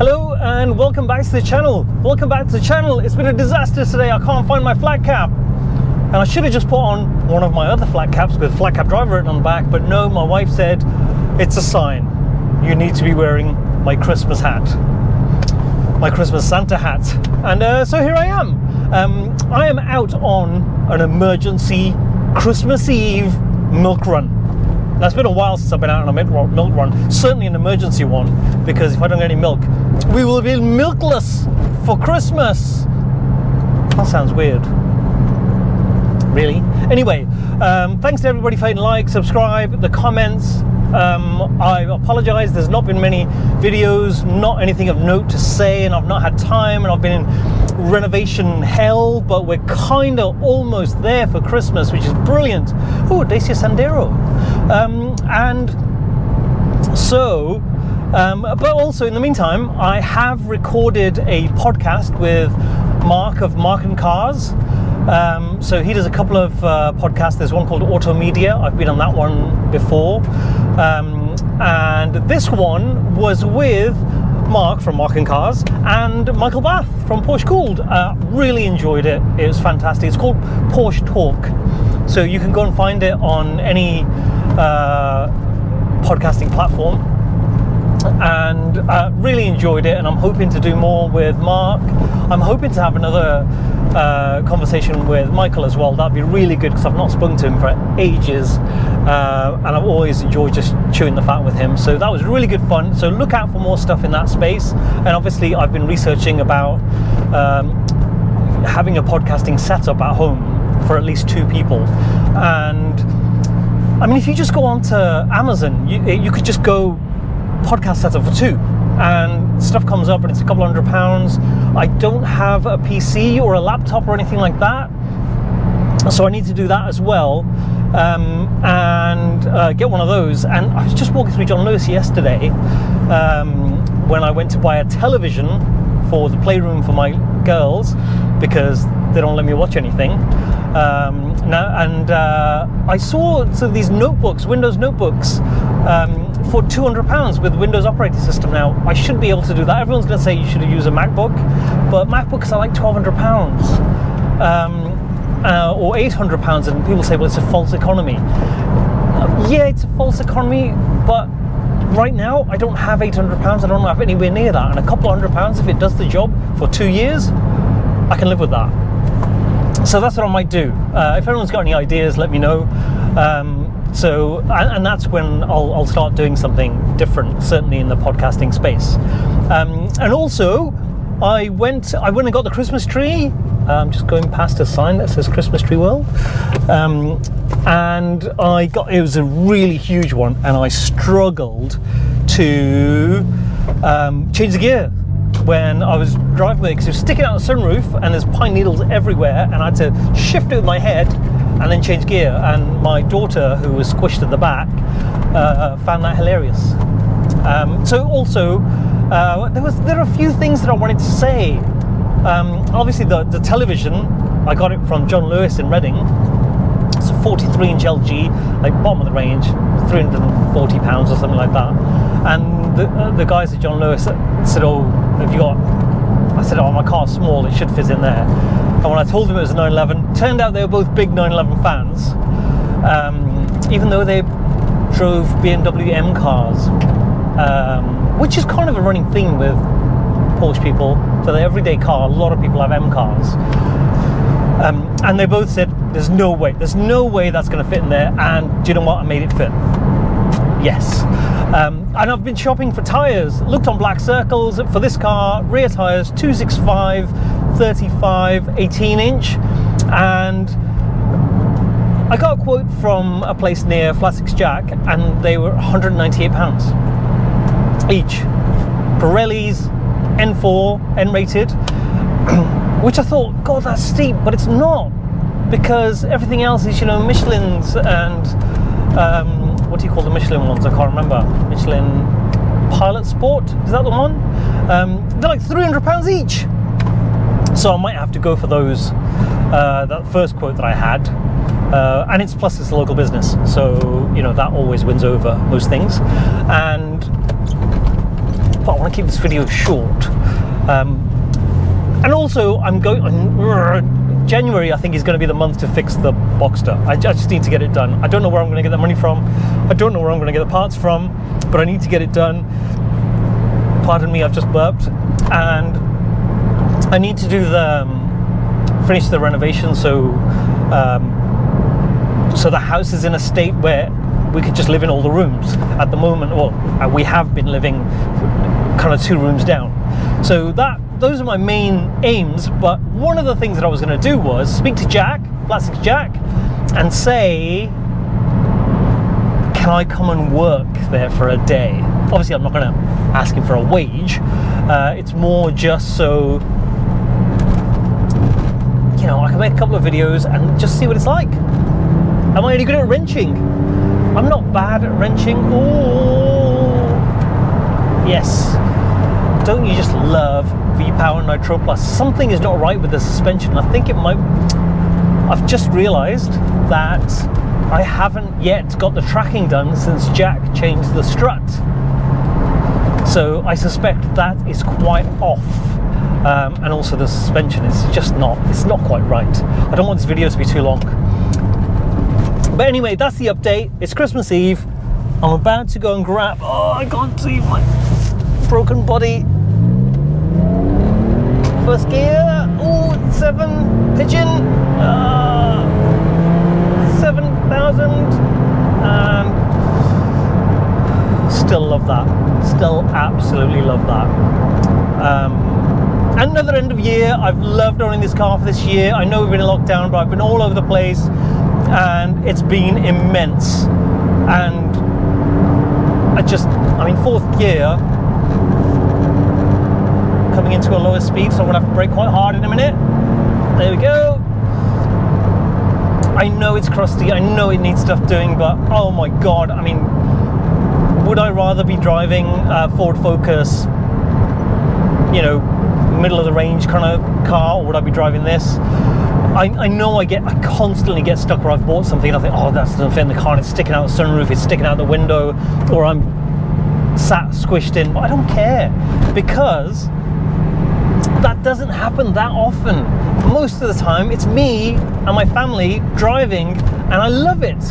Hello and welcome back to the channel. It's been a disaster today. I can't find my flat cap. And I should have just put on one of my other flat caps with flat cap driver written on the back, but no, my wife said, it's a sign. You need to be wearing my Christmas hat. My Christmas Santa hat. And so here I am. I am out on an emergency Christmas Eve milk run. Now, it's been a while since I've been out on a milk run, certainly an emergency one, because if I don't get any milk, we will be milkless for Christmas. That sounds weird. Really? Anyway, thanks to everybody for hitting like, subscribe, the comments. I apologize, there's not been many videos, not anything of note to say, and I've not had time, and I've been in renovation hell, but we're kind of almost there for Christmas, which is brilliant. Oh, Dacia Sandero. But also in the meantime, I have recorded a podcast with Marc of Marc and Cars. So he does a couple of podcasts. There's one called Auto Media. I've been on that one before. And this one was with Marc from Marc and Cars and Michael Bath from Porsche Cooled. Really enjoyed it. It was fantastic. It's called Porsche Talk. So you can go and find it on any podcasting platform. And really enjoyed it, and I'm hoping to do more with Marc. I'm hoping to have another conversation with Michael as well. That'd be really good, because I've not spoken to him for ages, and I've always enjoyed just chewing the fat with him. So that was really good fun. So look out for more stuff in that space. And obviously I've been researching about having a podcasting setup at home for at least 2 people. And I mean, if you just go onto Amazon, you could just go podcast setup for 2, and stuff comes up and it's a couple £100. I don't have a PC or a laptop or anything like that, so I need to do that as well, and get one of those. And I was just walking through John Lewis yesterday when I went to buy a television for the playroom for my girls, because they don't let me watch anything I saw these notebooks, Windows notebooks, for £200 with Windows operating system. Now, I should be able to do that. Everyone's going to say you should use a MacBook, but MacBooks are like £1,200 or £800, and people say, well, it's a false economy. Yeah, it's a false economy, but right now I don't have £800. I don't have anywhere near that, and a couple of £100, if it does the job for 2 years, I can live with that. So that's what I might do. If everyone's got any ideas, let me know. And that's when I'll start doing something different, certainly in the podcasting space. And also, I went and got the Christmas tree. I'm just going past a sign that says Christmas Tree World. And it was a really huge one, and I struggled to change the gear when I was driving with it, because it was sticking out the sunroof and there's pine needles everywhere, and I had to shift it with my head and then change gear. And my daughter, who was squished at the back, found that hilarious. So also, there are a few things that I wanted to say. Obviously the television, I got it from John Lewis in Reading. It's a 43-inch LG, like bottom of the range, £340 or something like that. And the guys at John Lewis said, "Oh, have you got?" I said, "Oh, my car's small, it should fit in there." And when I told them it was a 911, turned out they were both big 911 fans, even though they drove BMW M cars, which is kind of a running theme with Porsche people. For their everyday car, a lot of people have M cars. And they both said, there's no way that's going to fit in there. And do you know what? I made it fit. Yes. And I've been shopping for tyres. Looked on Black Circles for this car. Rear tyres 265, 35, 18-inch. And I got a quote from a place near Flassix Jack, and they were £198 each. Pirellis, N4, N-rated. Which I thought, God, that's steep, but it's not, because everything else is, Michelin's and what do you call the Michelin ones? I can't remember. Michelin Pilot Sport, is that the one? They're like £300 each. So I might have to go for those. That first quote that I had, and it's a local business, so that always wins over most things. And but I want to keep this video short. And also, I'm going. January, I think, is going to be the month to fix the Boxster. I just need to get it done. I don't know where I'm going to get the money from. I don't know where I'm going to get the parts from, but I need to get it done. Pardon me, I've just burped. And I need to do finish the renovation, so the house is in a state where we could just live in all the rooms. At the moment, well, we have been living kind of 2 rooms down. So those are my main aims, but one of the things that I was going to do was speak to Jack, Plastics Jack, and say, can I come and work there for a day? Obviously, I'm not going to ask him for a wage. It's more just so, you know, I can make a couple of videos and just see what it's like. Am I any good at wrenching? I'm not bad at wrenching. Oh, yes. Don't you just love V-Power Nitro Plus? Something is not right with the suspension. I think it might. I've just realized that I haven't yet got the tracking done since Jack changed the strut. So I suspect that is quite off. And also the suspension is just not, it's not quite right. I don't want this video to be too long. But anyway, that's the update. It's Christmas Eve. I'm about to go and grab, oh, I can't see my broken body. First gear, oh, 7 pigeon, 7,000, and still love that. Still absolutely love that. Another end of year. I've loved owning this car for this year. I know we've been in lockdown, but I've been all over the place, and it's been immense. And I mean, 4th gear, coming into a lower speed, so I'm gonna have to brake quite hard in a minute. There we go. I know it's crusty, I know it needs stuff doing, but oh my god, I mean, would I rather be driving a Ford Focus, you know, middle of the range kind of car, or would I be driving this? I know I constantly get stuck where I've bought something and I think, oh, that doesn't fit in the car, and it's sticking out the sunroof, it's sticking out the window, or I'm sat squished in. But I don't care, because that doesn't happen that often. Most of the time it's me and my family driving, and I love it.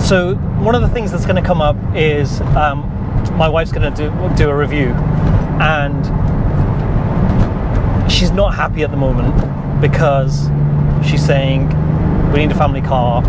So one of the things that's going to come up is my wife's going to do a review, and she's not happy at the moment because she's saying we need a family car,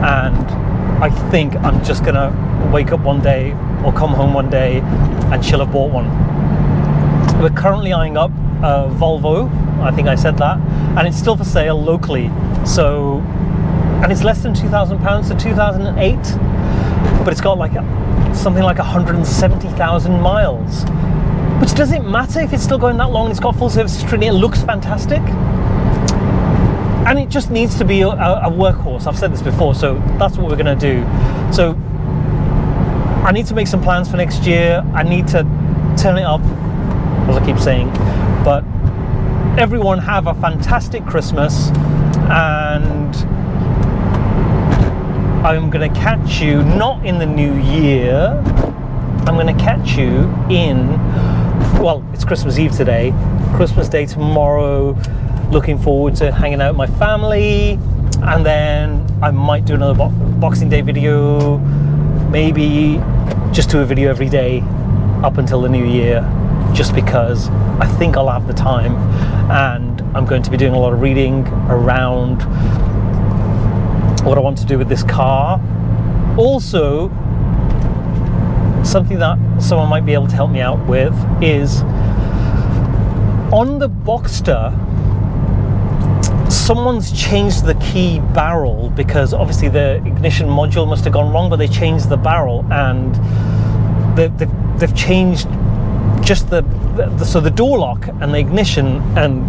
and I think I'm just going to wake up one day or come home one day and she'll have bought one. We're currently eyeing up Volvo, I think I said that, and it's still for sale locally. So, and it's less than £2,000 to 2008, but it's got like something like 170,000 miles, which doesn't matter if it's still going that long. It's got full service history, it looks fantastic, and it just needs to be a workhorse. I've said this before, so that's what we're going to do. So I need to make some plans for next year. I need to turn it up, as I keep saying. But everyone have a fantastic Christmas, and I'm going to catch you not in the new year. I'm going to catch you in, well, it's Christmas Eve today, Christmas Day tomorrow. Looking forward to hanging out with my family, and then I might do another Boxing Day video, maybe just do a video every day up until the new year, just because I think I'll have the time, and I'm going to be doing a lot of reading around what I want to do with this car. Also, something that someone might be able to help me out with is on the Boxster, someone's changed the key barrel, because obviously the ignition module must have gone wrong, but they changed the barrel, and they've changed just so the door lock and the ignition and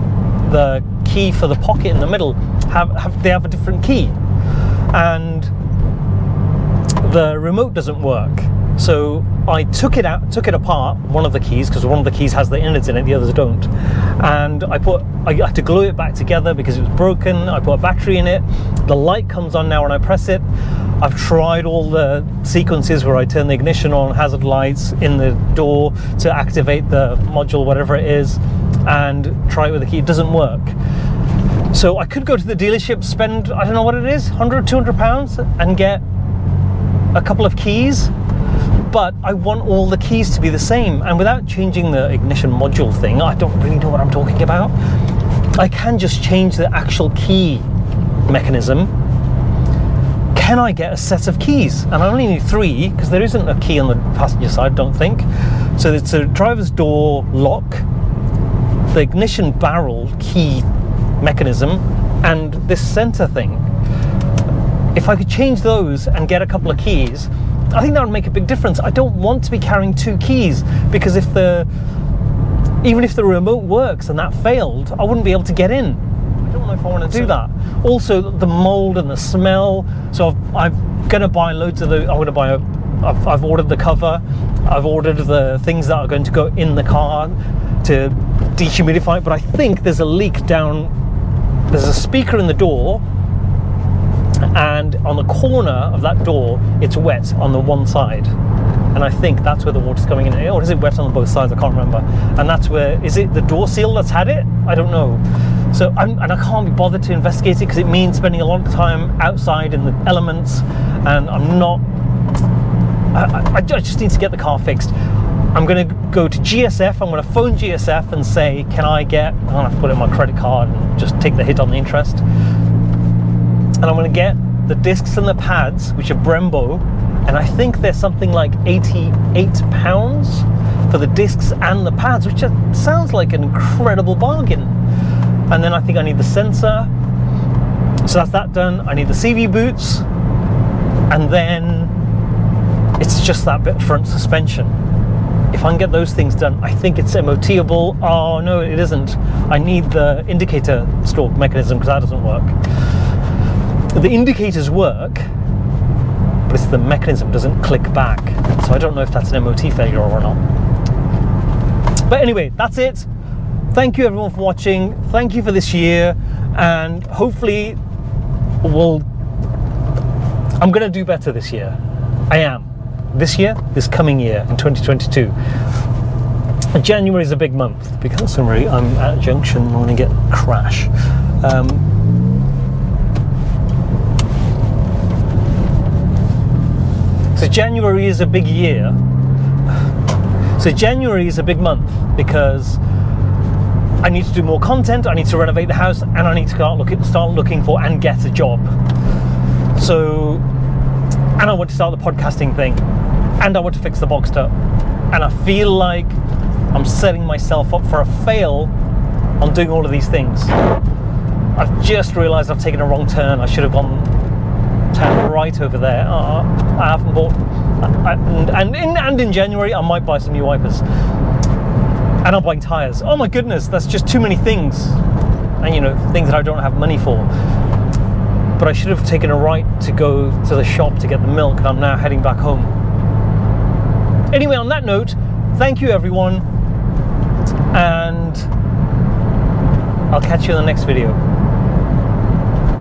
the key for the pocket in the middle have a different key, and the remote doesn't work. So I took it apart, one of the keys, because one of the keys has the innards in it, the others don't, and I had to glue it back together because it was broken. I put a battery in it. The light comes on now when I press it. I've tried all the sequences where I turn the ignition on, hazard lights in the door to activate the module, whatever it is, and try it with the key. It doesn't work. So I could go to the dealership, spend, I don't know what it is, 100, 200 pounds, and get a couple of keys, but I want all the keys to be the same. And without changing the ignition module thing, I don't really know what I'm talking about. I can just change the actual key mechanism. Can I get a set of keys? And I only need 3, because there isn't a key on the passenger side, don't think. So it's a driver's door lock, the ignition barrel key mechanism, and this center thing. If I could change those and get a couple of keys, I think that would make a big difference. I don't want to be carrying 2 keys, because even if the remote works and that failed, I wouldn't be able to get in. I don't know if I want to do that. Also, the mold and the smell. So I'm going to buy loads of the. I've ordered the cover. I've ordered the things that are going to go in the car to dehumidify it. But I think there's a leak down. There's a speaker in the door, and on the corner of that door, it's wet on the one side. And I think that's where the water's coming in. Or is it wet on both sides? I can't remember. And that's where, is it the door seal that's had it? I don't know. So, and I can't be bothered to investigate it, because it means spending a lot of time outside in the elements, and I'm not, I just need to get the car fixed. I'm going to go to GSF, I'm going to phone GSF and say, can I get, I'm going to have to put in my credit card and just take the hit on the interest. And I'm going to get the discs and the pads, which are Brembo, and I think they're something like £88 for the discs and the pads, which sounds like an incredible bargain. And then I think I need the sensor, so that's that done. I need the CV boots, and then it's just that bit front suspension. If I can get those things done, I think it's MOT-able. Oh no, it isn't. I need the indicator stalk mechanism, because that doesn't work. The indicators work, but it's the mechanism doesn't click back. So I don't know if that's an MOT failure or not. But anyway, that's it. Thank you everyone for watching. Thank you for this year, and hopefully I'm going to do better this year. I am. This year, this coming year in 2022. January is a big month, because I'm at a junction, I'm going to get a crash. So January is a big year. So January is a big month, because I need to do more content, I need to renovate the house, and I need to start looking for and get a job. So, and I want to start the podcasting thing, and I want to fix the Boxster. And I feel like I'm setting myself up for a fail on doing all of these things. I've just realised I've taken a wrong turn. I should have gone turn right over there. I haven't bought, and in January I might buy some new wipers, and I'm buying tyres. Oh my goodness, that's just too many things, and things that I don't have money for. But I should have taken a right to go to the shop to get the milk, and I'm now heading back home. Anyway, on that note, thank you everyone, and I'll catch you in the next video.